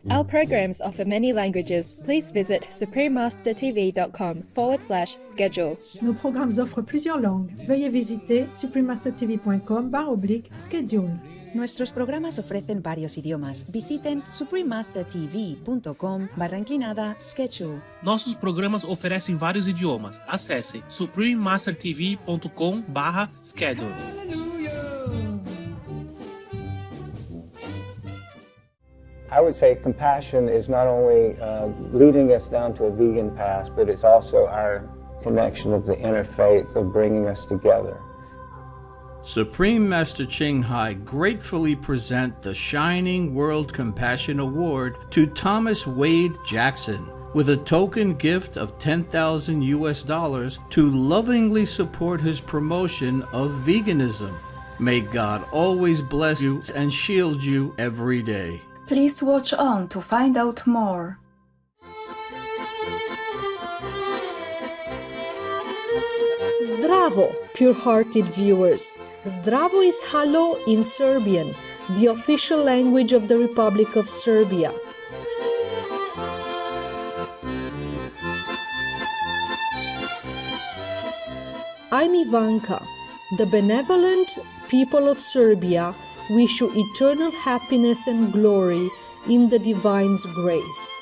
Our programs offer many languages. Please visit suprememastertv.com/schedule. Nos programmes offrent plusieurs langues. Veuillez visiter suprememastertv.com/schedule. Nuestros programas ofrecen varios idiomas. Visiten suprememastertv.com/schedule. Nossos programas oferecem vários idiomas. Acesse suprememastertv.com/schedule. I would say compassion is not only leading us down to a vegan path, but it's also our connection of the inner faith of bringing us together. Supreme Master Ching Hai gratefully present the Shining World Compassion Award to Thomas Wade Jackson with a token gift of $10,000 to lovingly support his promotion of veganism. May God always bless you and shield you every day. Please watch on to find out more. Zdravo, pure-hearted viewers. Zdravo is hello in Serbian, the official language of the Republic of Serbia. I'm Ivanka. The benevolent people of Serbia wish you eternal happiness and glory in the Divine's grace.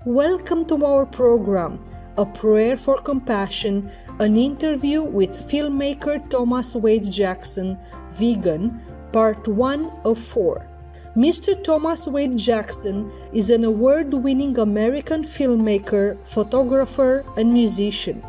Welcome to our program, A Prayer for Compassion, an interview with filmmaker Thomas Wade Jackson, vegan, part 1 of 4. Mr. Thomas Wade Jackson is an award-winning American filmmaker, photographer, and musician.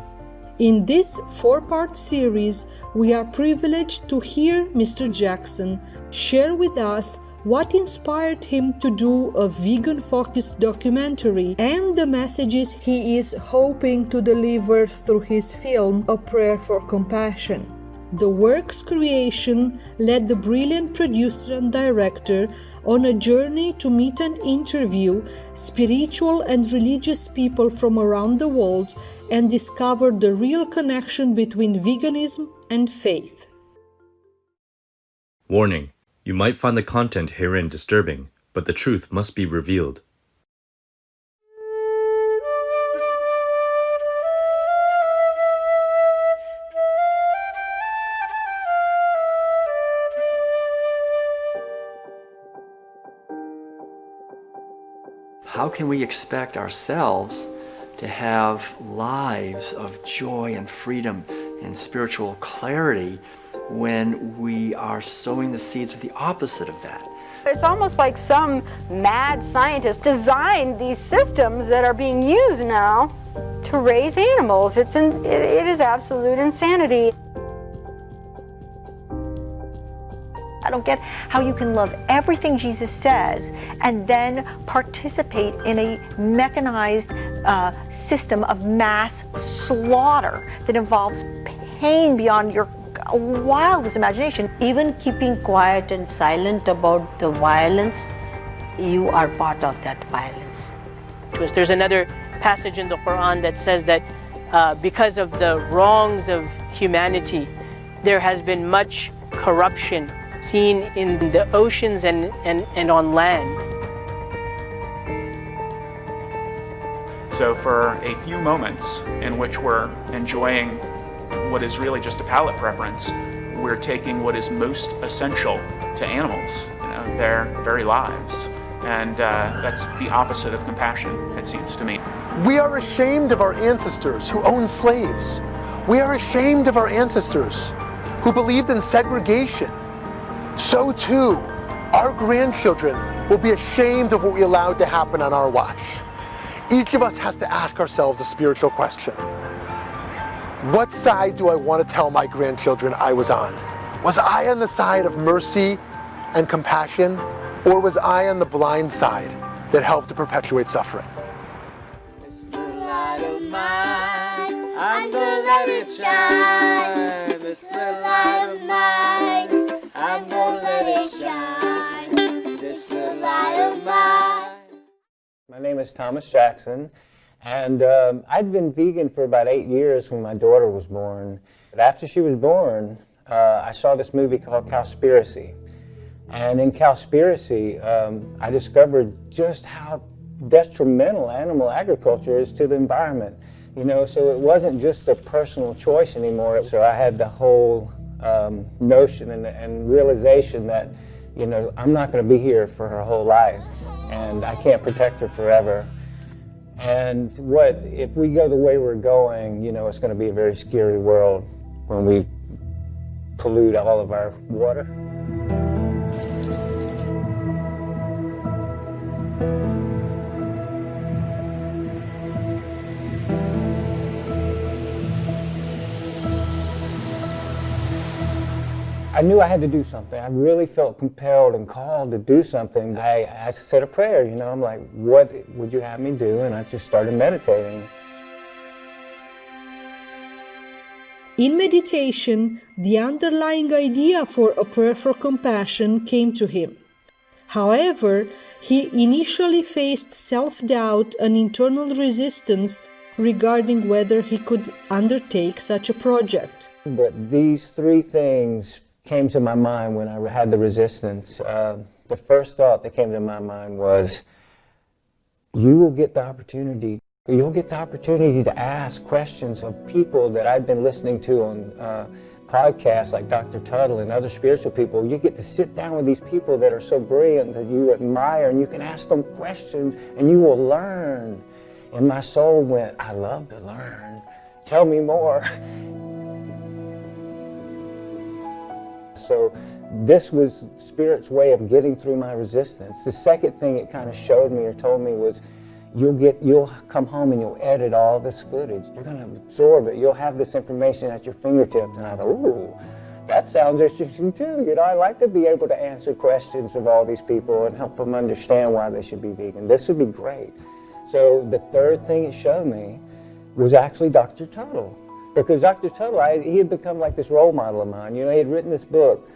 In this 4-part series, we are privileged to hear Mr. Jackson share with us what inspired him to do a vegan-focused documentary and the messages he is hoping to deliver through his film, A Prayer for Compassion. The work's creation led the brilliant producer and director on a journey to meet and interview spiritual and religious people from around the world and discover the real connection between veganism and faith. Warning: you might find the content herein disturbing, but the truth must be revealed. How can we expect ourselves to have lives of joy and freedom and spiritual clarity when we are sowing the seeds of the opposite of that? It's almost like some mad scientist designed these systems that are being used now to raise animals. It is absolute insanity. I don't get how you can love everything Jesus says and then participate in a mechanized system of mass slaughter that involves pain beyond your wildest imagination. Even keeping quiet and silent about the violence, you are part of that violence. There's another passage in the Quran that says that because of the wrongs of humanity, there has been much corruption seen in the oceans and on land. So for a few moments in which we're enjoying what is really just a palate preference, we're taking what is most essential to animals, their very lives. And that's the opposite of compassion, it seems to me. We are ashamed of our ancestors who owned slaves. We are ashamed of our ancestors who believed in segregation. So too, our grandchildren will be ashamed of what we allowed to happen on our watch. Each of us has to ask ourselves a spiritual question. What side do I want to tell my grandchildren I was on? Was I on the side of mercy and compassion, or was I on the blind side that helped to perpetuate suffering? It's the light of mine, I'm gonna let it shine. This little light of mine, I'm gonna let it shine. This little light My name is Thomas Jackson, and I'd been vegan for about 8 years when my daughter was born. But after she was born, I saw this movie called Cowspiracy. And in Cowspiracy, I discovered just how detrimental animal agriculture is to the environment. You know, so it wasn't just a personal choice anymore. So I had the whole notion and realization that, you know, I'm not going to be here for her whole life, and I can't protect her forever. And if we go the way we're going, you know, it's going to be a very scary world when we pollute all of our water. I knew I had to do something. I really felt compelled and called to do something. I said a prayer, you know, I'm like, what would you have me do? And I just started meditating. In meditation, the underlying idea for a prayer for compassion came to him. However, he initially faced self-doubt and internal resistance regarding whether he could undertake such a project. But these three things came to my mind when I had the resistance. The first thought that came to my mind was, you'll get the opportunity to ask questions of people that I've been listening to on podcasts like Dr. Tuttle and other spiritual people. You get to sit down with these people that are so brilliant that you admire, and you can ask them questions and you will learn. And my soul went, I love to learn. Tell me more. So this was Spirit's way of getting through my resistance. The second thing it kind of showed me or told me was, you'll come home and you'll edit all this footage. You're going to absorb it. You'll have this information at your fingertips. And I thought, ooh, that sounds interesting too. You know, I like to be able to answer questions of all these people and help them understand why they should be vegan. This would be great. So the third thing it showed me was actually Dr. Tuttle. Because Dr. Tuttle, he had become like this role model of mine. You know, he had written this book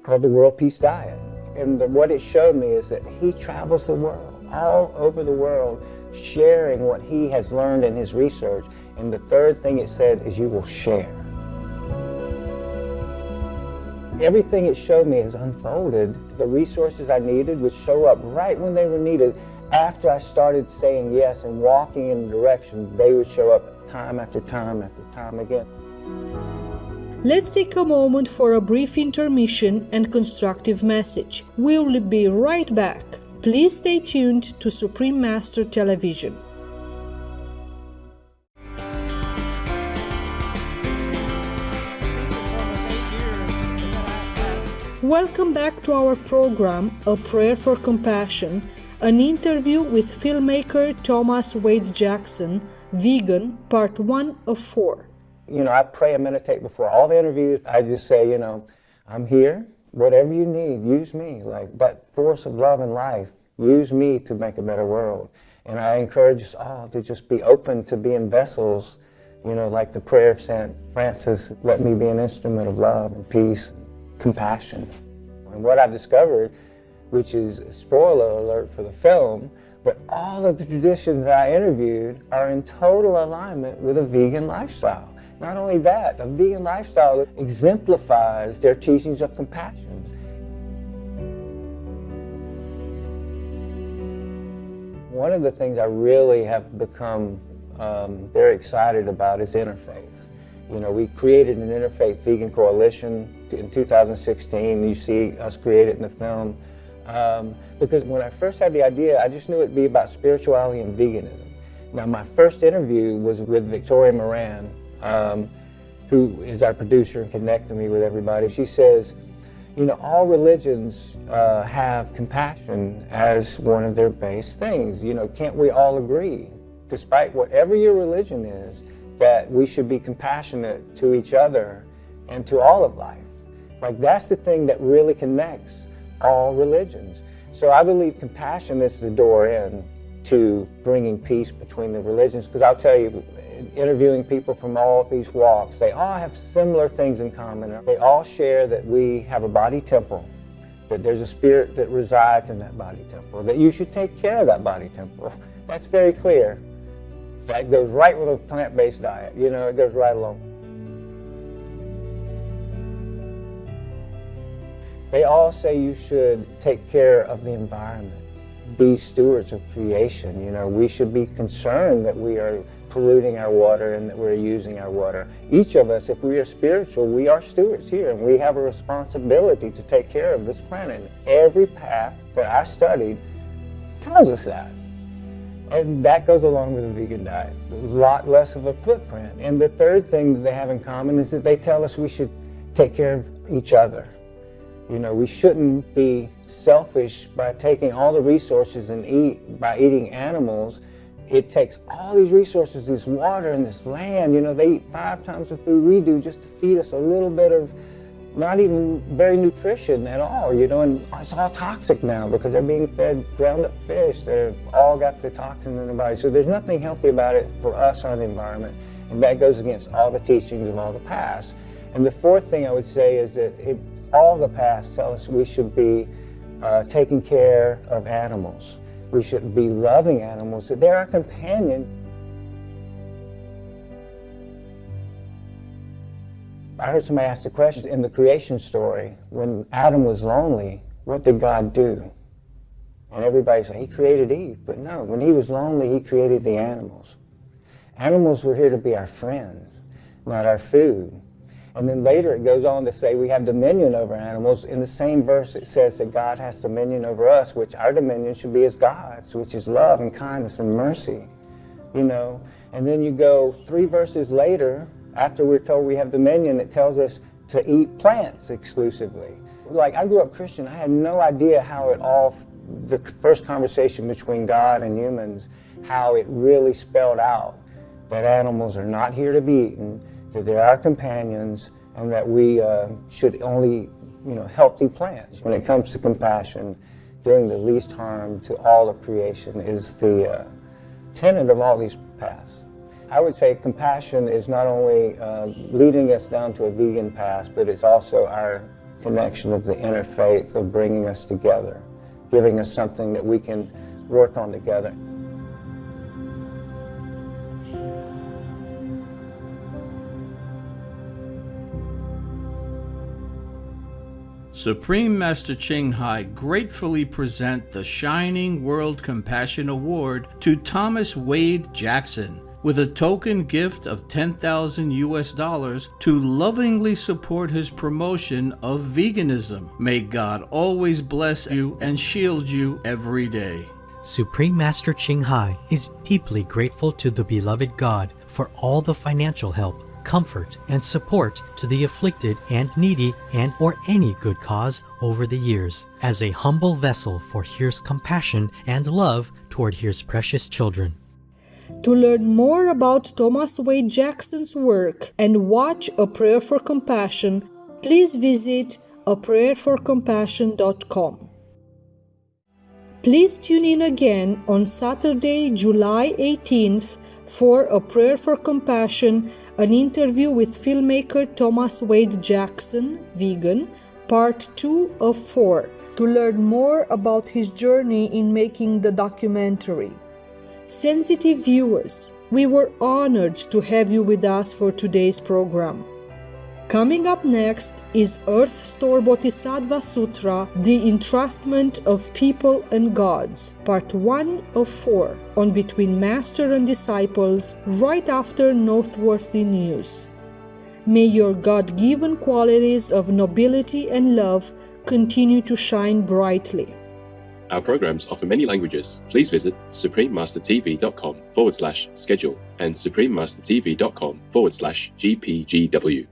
called The World Peace Diet. And what it showed me is that he travels the world, all over the world, sharing what he has learned in his research. And the third thing it said is, you will share. Everything it showed me has unfolded. The resources I needed would show up right when they were needed. After I started saying yes and walking in the direction, they would show up time after time after time again. Let's take a moment for a brief intermission and constructive message. We'll be right back. Please stay tuned to Supreme Master Television. Welcome back to our program, A Prayer for Compassion, an interview with filmmaker Thomas Wade Jackson, Vegan, Part 1 of 4. You know, I pray and meditate before all the interviews. I just say, you know, I'm here. Whatever you need, use me. Like that force of love and life, use me to make a better world. And I encourage us all to just be open to being vessels, you know, like the prayer of St. Francis, let me be an instrument of love and peace, and compassion. And what I've discovered, which is a spoiler alert for the film, but all of the traditions that I interviewed are in total alignment with a vegan lifestyle. Not only that, a vegan lifestyle exemplifies their teachings of compassion. One of the things I really have become very excited about is interfaith. You know, we created an interfaith vegan coalition in 2016. You see us create it in the film. Because when I first had the idea, I just knew it'd be about spirituality and veganism. Now, my first interview was with Victoria Moran, who is our producer and connected me with everybody. She says, you know, all religions have compassion as one of their base things. You know, can't we all agree, despite whatever your religion is, that we should be compassionate to each other and to all of life? Like, that's the thing that really connects all religions. So I believe compassion is the door in to bringing peace between the religions, because I'll tell you, interviewing people from all of these walks, they all have similar things in common. They all share that we have a body temple, that there's a spirit that resides in that body temple, that you should take care of that body temple. That's very clear. That goes right with a plant-based diet. You know, it goes right along. They all say you should take care of the environment, be stewards of creation. You know, we should be concerned that we are polluting our water and that we're using our water. Each of us, if we are spiritual, we are stewards here, and we have a responsibility to take care of this planet. Every path that I studied tells us that. And that goes along with a vegan diet. There's a lot less of a footprint. And the third thing that they have in common is that they tell us we should take care of each other. You know, we shouldn't be selfish by taking all the resources and by eating animals. It takes all these resources, this water and this land. You know, they eat 5 times the food we do just to feed us a little bit of not even very nutrition at all, you know, and it's all toxic now because they're being fed ground up fish. They've all got the toxins in their body. So there's nothing healthy about it for us or the environment. And that goes against all the teachings of all the past. And the fourth thing I would say is that all the past tell us we should be taking care of animals. We should be loving animals, that they're our companion. I heard somebody ask the question in the creation story, when Adam was lonely, what did God do? And everybody said, he created Eve. But no, when he was lonely, he created the animals. Animals were here to be our friends, not our food. And then later it goes on to say we have dominion over animals. In the same verse it says that God has dominion over us, which our dominion should be as God's, which is love and kindness and mercy. You know, and then you go 3 verses later, after we're told we have dominion, it tells us to eat plants exclusively. Like, I grew up Christian, I had no idea how it all, the first conversation between God and humans, how it really spelled out that animals are not here to be eaten, that they're our companions, and that we should only, you know, healthy plants. When it comes to compassion, doing the least harm to all of creation is the tenet of all these paths. I would say compassion is not only leading us down to a vegan path, but it's also our connection of the interfaith of bringing us together, giving us something that we can work on together. Supreme Master Ching Hai gratefully present the Shining World Compassion Award to Thomas Wade Jackson, with a token gift of $10,000 to lovingly support his promotion of veganism. May God always bless you and shield you every day. Supreme Master Ching Hai is deeply grateful to the beloved God for all the financial help, comfort, and support to the afflicted and needy and or any good cause over the years, as a humble vessel for His compassion and love toward His precious children. To learn more about Thomas Wade Jackson's work and watch A Prayer for Compassion, please visit aprayerforcompassion.com. Please tune in again on Saturday, July 18th for A Prayer for Compassion, an interview with filmmaker Thomas Wade Jackson, vegan, part 2 of 4, to learn more about his journey in making the documentary. Sensitive viewers, we were honored to have you with us for today's program. Coming up next is Earth Store Bodhisattva Sutra, The Entrustment of People and Gods, part 1 of 4, on Between Master and Disciples, right after noteworthy news. May your God-given qualities of nobility and love continue to shine brightly. Our programs offer many languages. Please visit suprememastertv.com/schedule and suprememastertv.com/GPGW.